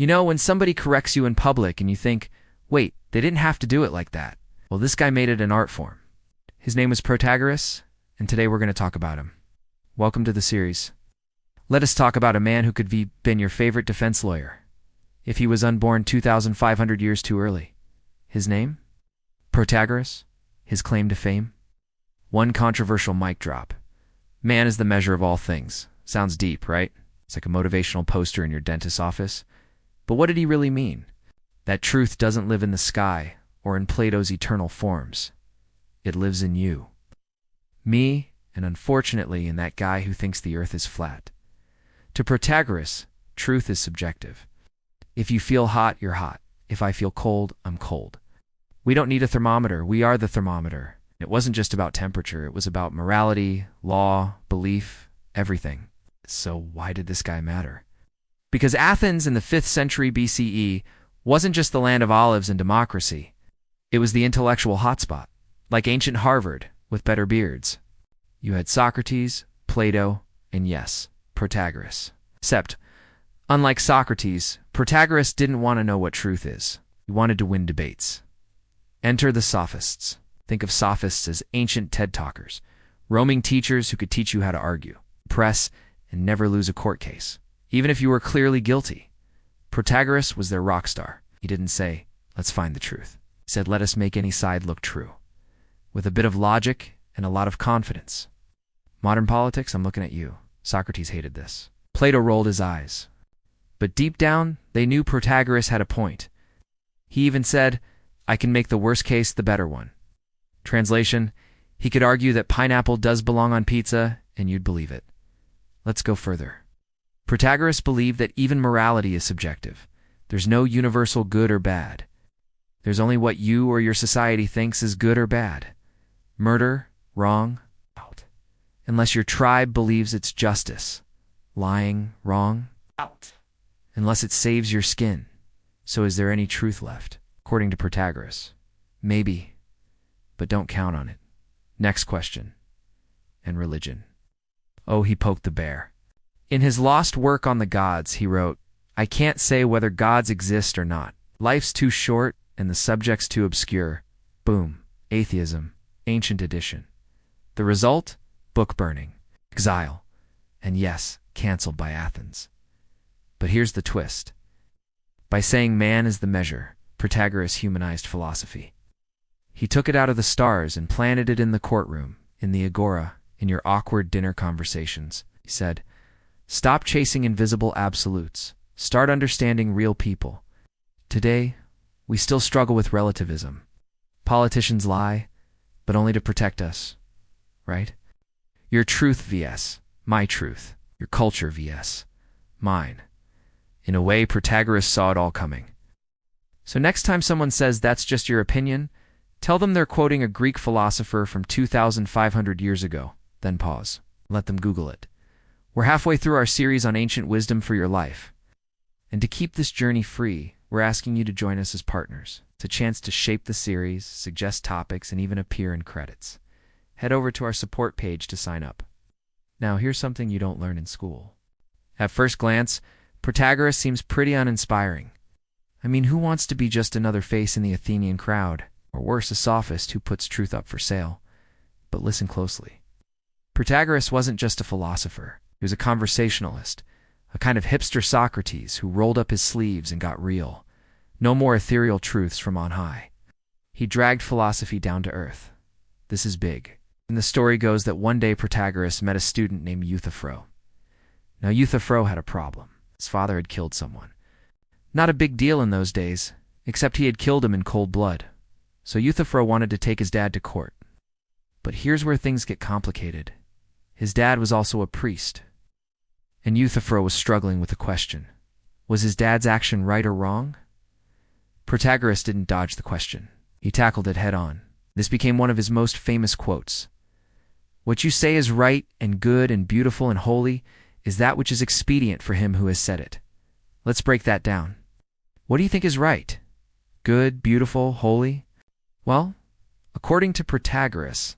You know, when somebody corrects you in public and you think, wait, they didn't have to do it like that. Well, this guy made it an art form. His name was Protagoras, and today we're going to talk about him. Welcome to the series. Let us talk about a man who could be been your favorite defense lawyer if he was unborn 2,500 years too early. His name? Protagoras. His claim to fame? One controversial mic drop. Man is the measure of all things. Sounds deep, right? It's like a motivational poster in your dentist's office. But what did he really mean? That truth doesn't live in the sky or in Plato's eternal forms. It lives in you. Me, and unfortunately in that guy who thinks the earth is flat. To Protagoras, truth is subjective. If you feel hot, you're hot. If I feel cold, I'm cold. We don't need a thermometer. We are the thermometer. It wasn't just about temperature. It was about morality, law, belief, everything. So why did this guy matter? Because Athens in the 5th century BCE wasn't just the land of olives and democracy. It was the intellectual hotspot, like ancient Harvard with better beards. You had Socrates, Plato, and yes, Protagoras. Except, unlike Socrates, Protagoras didn't want to know what truth is. He wanted to win debates. Enter the sophists. Think of sophists as ancient TED talkers, roaming teachers who could teach you how to argue, press, and never lose a court case, even if you were clearly guilty. Protagoras was their rock star. He didn't say, let's find the truth. He said, let us make any side look true, with a bit of logic and a lot of confidence. Modern politics, I'm looking at you. Socrates hated this. Plato rolled his eyes. But deep down, they knew Protagoras had a point. He even said, I can make the worst case the better one. Translation, he could argue that pineapple does belong on pizza, and you'd believe it. Let's go further. Protagoras believed that even morality is subjective. There's no universal good or bad. There's only what you or your society thinks is good or bad. Murder, wrong, out. Unless your tribe believes it's justice. Lying, wrong, out. Unless it saves your skin. So is there any truth left? According to Protagoras, maybe, but don't count on it. Next question. And religion. Oh, he poked the bear. In his lost work on the gods, he wrote, I can't say whether gods exist or not. Life's too short and the subject's too obscure. Boom. Atheism. Ancient edition. The result? Book burning. Exile. And yes, canceled by Athens. But here's the twist. By saying man is the measure, Protagoras humanized philosophy. He took it out of the stars and planted it in the courtroom, in the agora, in your awkward dinner conversations. He said, stop chasing invisible absolutes. Start understanding real people. Today, we still struggle with relativism. Politicians lie, but only to protect us, right? Your truth vs. my truth. Your culture vs. mine. In a way, Protagoras saw it all coming. So next time someone says that's just your opinion, tell them they're quoting a Greek philosopher from 2,500 years ago. Then pause. Let them Google it. We're halfway through our series on ancient wisdom for your life. And to keep this journey free, we're asking you to join us as partners. It's a chance to shape the series, suggest topics, and even appear in credits. Head over to our support page to sign up. Now, here's something you don't learn in school. At first glance, Protagoras seems pretty uninspiring. I mean, who wants to be just another face in the Athenian crowd? Or worse, a sophist who puts truth up for sale. But listen closely. Protagoras wasn't just a philosopher. He was a conversationalist, a kind of hipster Socrates who rolled up his sleeves and got real. No more ethereal truths from on high. He dragged philosophy down to earth. This is big. And the story goes that one day Protagoras met a student named Euthyphro. Now Euthyphro had a problem. His father had killed someone. Not a big deal in those days, except he had killed him in cold blood. So Euthyphro wanted to take his dad to court. But here's where things get complicated. His dad was also a priest. And Euthyphro was struggling with the question. Was his dad's action right or wrong? Protagoras didn't dodge the question. He tackled it head on. This became one of his most famous quotes. What you say is right and good and beautiful and holy is that which is expedient for him who has said it. Let's break that down. What do you think is right? Good, beautiful, holy? Well, according to Protagoras,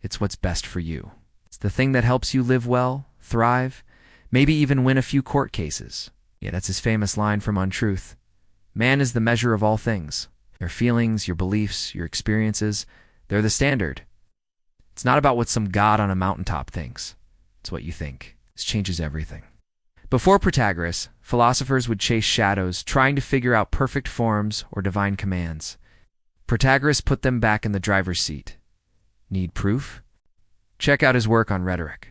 it's what's best for you. It's the thing that helps you live well, thrive, maybe even win a few court cases. Yeah, that's his famous line from Untruth. Man is the measure of all things. Your feelings, your beliefs, your experiences, they're the standard. It's not about what some god on a mountaintop thinks. It's what you think. This changes everything. Before Protagoras, philosophers would chase shadows, trying to figure out perfect forms or divine commands. Protagoras put them back in the driver's seat. Need proof? Check out his work on rhetoric.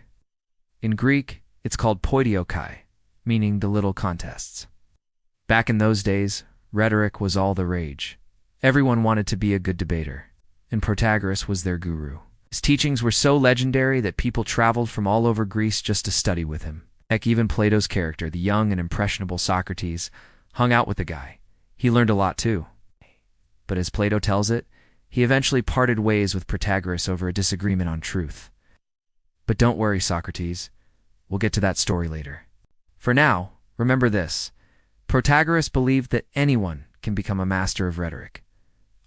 In Greek, it's called poidokai, meaning the little contests. Back in those days, rhetoric was all the rage. Everyone wanted to be a good debater, and Protagoras was their guru. His teachings were so legendary that people traveled from all over Greece just to study with him. Heck, even Plato's character, the young and impressionable Socrates, hung out with the guy. He learned a lot too. But as Plato tells it, he eventually parted ways with Protagoras over a disagreement on truth. But don't worry, Socrates. We'll get to that story later. For now, remember this. Protagoras believed that anyone can become a master of rhetoric.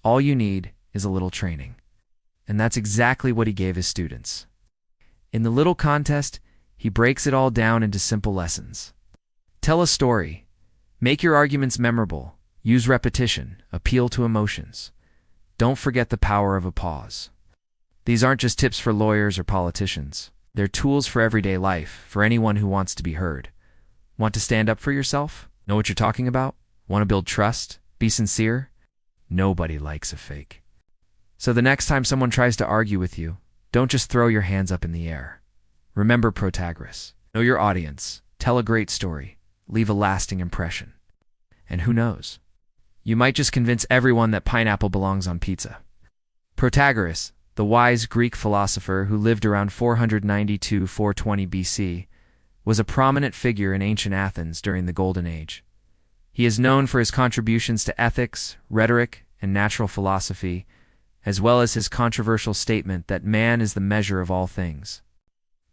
All you need is a little training. And that's exactly what he gave his students. In the little contest, he breaks it all down into simple lessons. Tell a story. Make your arguments memorable. Use repetition. Appeal to emotions. Don't forget the power of a pause. These aren't just tips for lawyers or politicians. They're tools for everyday life, for anyone who wants to be heard. Want to stand up for yourself? Know what you're talking about? Want to build trust? Be sincere? Nobody likes a fake. So the next time someone tries to argue with you, don't just throw your hands up in the air. Remember Protagoras. Know your audience. Tell a great story. Leave a lasting impression. And who knows? You might just convince everyone that pineapple belongs on pizza. Protagoras, the wise Greek philosopher who lived around 492–420 BC, was a prominent figure in ancient Athens during the Golden Age. He is known for his contributions to ethics, rhetoric, and natural philosophy, as well as his controversial statement that man is the measure of all things.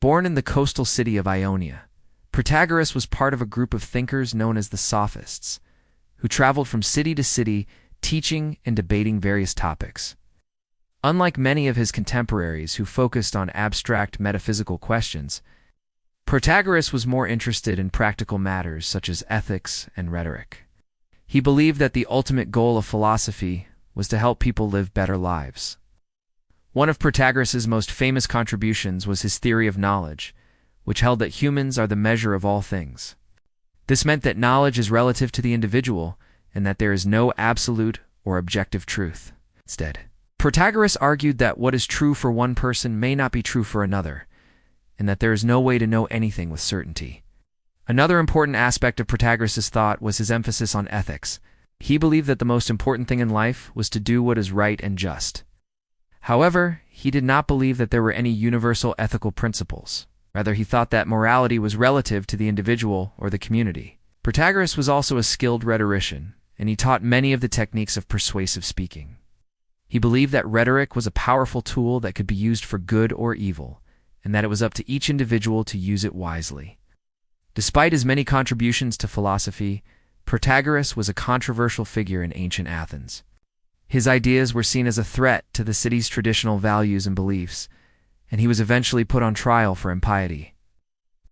Born in the coastal city of Ionia, Protagoras was part of a group of thinkers known as the Sophists, who traveled from city to city teaching and debating various topics. Unlike many of his contemporaries who focused on abstract metaphysical questions, Protagoras was more interested in practical matters such as ethics and rhetoric. He believed that the ultimate goal of philosophy was to help people live better lives. One of Protagoras' most famous contributions was his theory of knowledge, which held that humans are the measure of all things. This meant that knowledge is relative to the individual and that there is no absolute or objective truth. Instead, Protagoras argued that what is true for one person may not be true for another, and that there is no way to know anything with certainty. Another important aspect of Protagoras' thought was his emphasis on ethics. He believed that the most important thing in life was to do what is right and just. However, he did not believe that there were any universal ethical principles. Rather, he thought that morality was relative to the individual or the community. Protagoras was also a skilled rhetorician, and he taught many of the techniques of persuasive speaking. He believed that rhetoric was a powerful tool that could be used for good or evil, and that it was up to each individual to use it wisely. Despite his many contributions to philosophy, Protagoras was a controversial figure in ancient Athens. His ideas were seen as a threat to the city's traditional values and beliefs, and he was eventually put on trial for impiety.